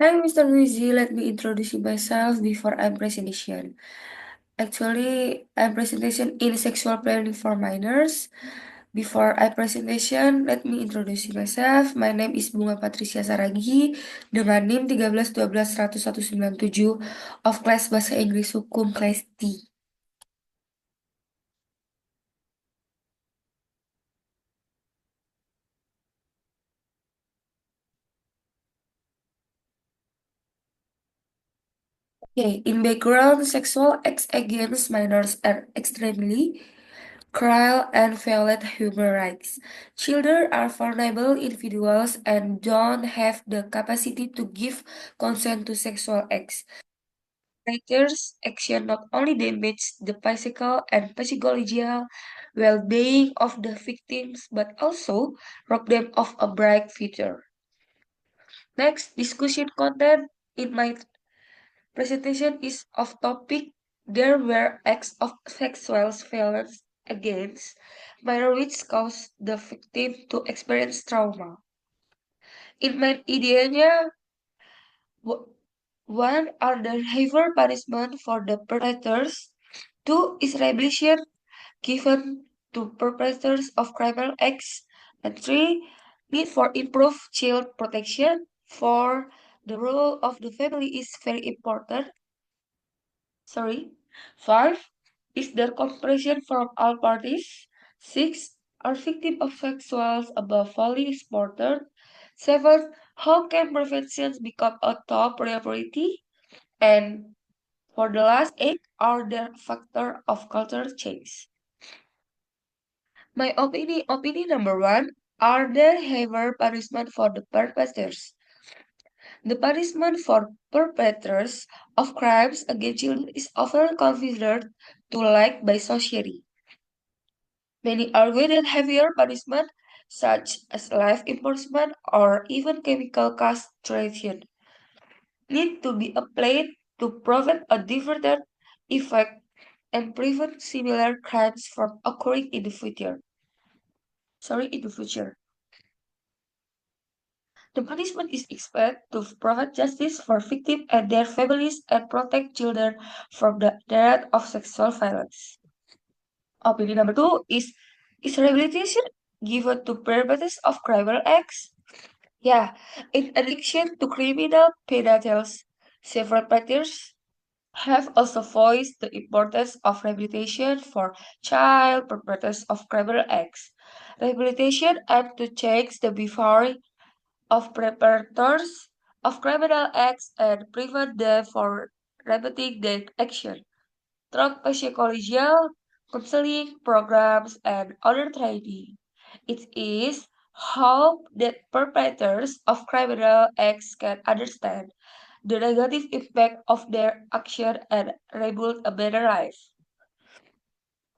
Hi, Mr. Wizi. Let me introduce myself before I'm presentation. Actually, I'm presentation in sexual planning for minors. Before I presentation, let me introduce myself. My name is Bunga Patricia Saragi dengan NIM 13 12 100 197 of kelas Bahasa Inggris Hukum kelas D. Okay, in background, sexual acts against minors are extremely cruel and violate human rights. Children are vulnerable individuals and don't have the capacity to give consent to sexual acts. Predators' action not only damage the physical and psychological well-being of the victims, but also rob them of a bright future. Next, discussion content in my presentation is off topic. There were acts of sexual violence against minor which caused the victim to experience trauma. In my idea, w- one are the heavier punishment for the perpetrators, two is rehabilitation given to perpetrators of criminal acts, and three, need for improved child protection. Four, the role of the family is very important. Sorry. Five, is there cooperation from all parties? Six, are victims of sexual abuse fully supported? Seven, how can prevention become a top priority? And for the last eight, are there factors of cultural change? My opinion number one, are there heavier punishment for the perpetrators? The punishment for perpetrators of crimes against children is often considered too light by society. Many argue that heavier punishment, such as life imprisonment or even chemical castration, need to be applied to prevent a different effect and prevent similar crimes from occurring in the future. In the future. The punishment is expected to provide justice for victims and their families and protect children from the threat of sexual violence. Opinion number two is rehabilitation given to perpetrators of criminal acts? Yeah, in addition to criminal penalties, several practitioners have also voiced the importance of rehabilitation for child perpetrators of criminal acts. Rehabilitation aims to change the behavior of perpetrators of criminal acts and prevent them from repeating their action. Through psychological counseling programs and other training, it is hoped that perpetrators of criminal acts can understand the negative impact of their action and rebuild a better life.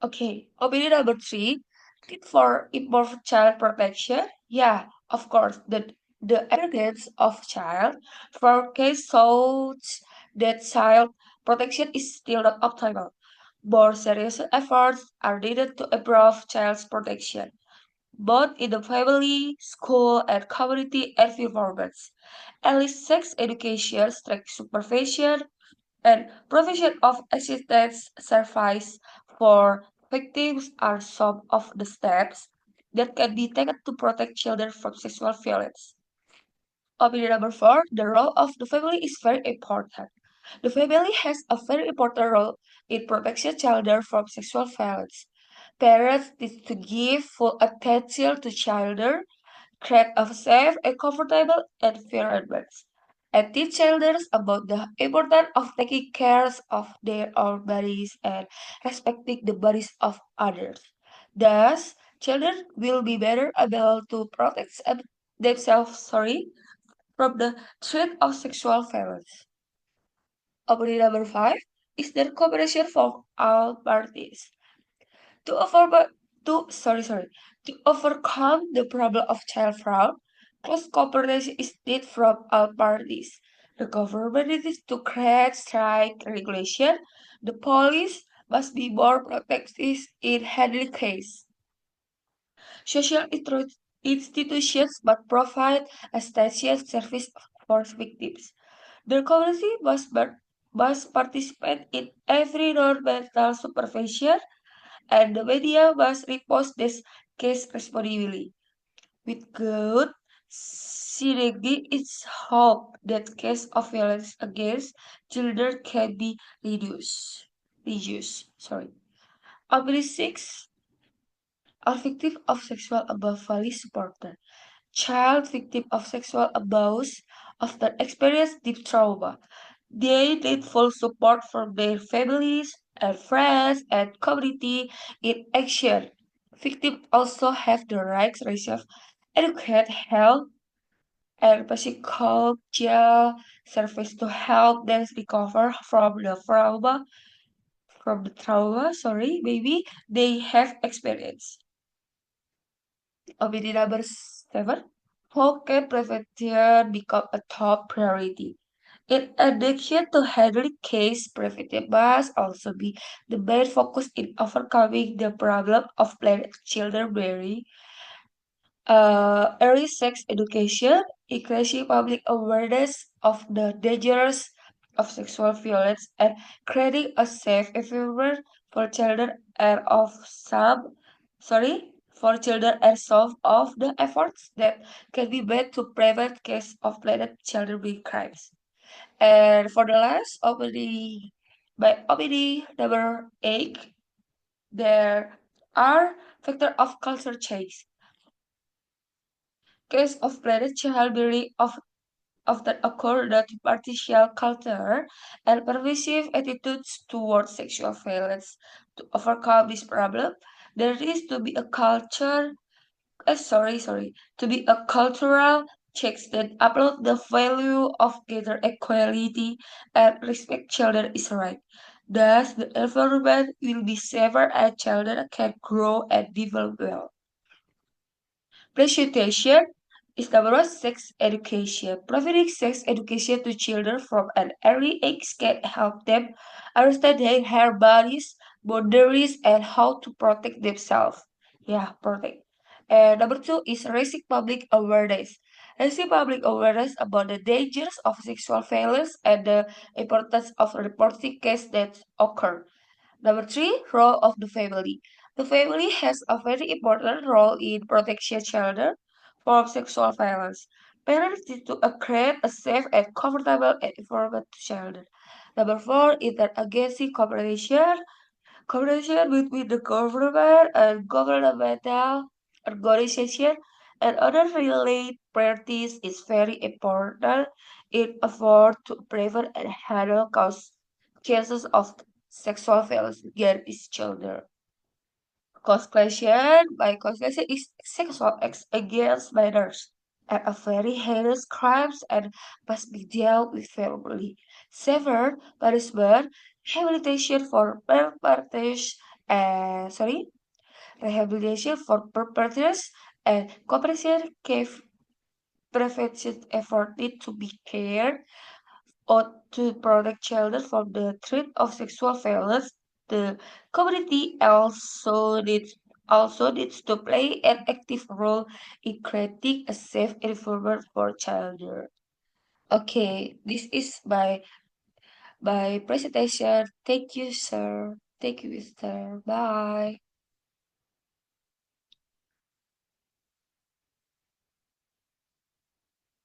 Okay, opinion number three, need for improved child protection. Yeah, of course, the evidence of child for case shows that child protection is still not optimal. More serious efforts are needed to improve child's protection, both in the family, school, and community environments. Early sex education, strict supervision, and provision of assistance service for victims are some of the steps that can be taken to protect children from sexual violence. Opinion number four, the role of the family is very important. The family has a very important role in protecting children from sexual violence. Parents need to give full attention to children, create a safe and comfortable environment, and teach children about the importance of taking care of their own bodies and respecting the bodies of others. Thus, children will be better able to protect themselves, from the threat of sexual violence. Opinion number five is there cooperation from all parties. To over to overcome the problem of child fraud, close cooperation is needed from all parties. The government needs to create strict regulation. The police must be more protective in handling cases. Social institutions must provide essential service for victims. Their community must participate in every non-mental supervision, and the media must report this case responsibly. With good synergy, it's hoped that cases of violence against children can be reduced. Sorry. Only 6 are victims of sexual abuse fully supported. Child victims of sexual abuse often experience deep trauma. They need full support from their families and friends and community in action. Victims also have the right to receive adequate help and psychological service to help them recover from the trauma, maybe they have experienced. Opinion number 7. How can prevention become a top priority? In addition to handling case, prevention must also be the main focus in overcoming the problem of planet children marrying. Early sex education, increasing public awareness of the dangers of sexual violence, and creating a safe environment for children are of some, for children and some of the efforts that can be made to prevent cases of planet children being crimes. And for the last OPD number 8, there are factor of culture change. Case of planet childbearing often occur due to partial culture and pervasive attitudes towards sexual violence. To overcome this problem, there is to be a to be a cultural checks that upload the value of gender equality and respect children is right. Thus, the environment will be safer and children can grow and develop well. Presentation is number one, sex education. Providing sex education to children from an early age can help them understand their bodies, boundaries, and how to protect themselves. Yeah, protect. And number two is raising public awareness. Raising public awareness about the dangers of sexual violence and the importance of reporting cases that occur. Number three, role of the family. The family has a very important role in protecting children from sexual violence. Parents need to create a safe and comfortable environment to children. Number four, interagency cooperation. Cooperation between the government and governmental organization and other related parties is very important in effort to prevent and handle cases of sexual violence against children. By constitution is sexual acts against minors are a very heinous crimes and must be dealt with favorably. Several punishment, rehabilitation for perpetrators, rehabilitation for perpetrators and cooperation cave prevention effort need to be carried or to protect children from the threat of sexual violence. The community also needs to play an active role in creating a safe environment for children. Okay, this is my presentation. Thank you, sir. Thank you, Mister. Bye.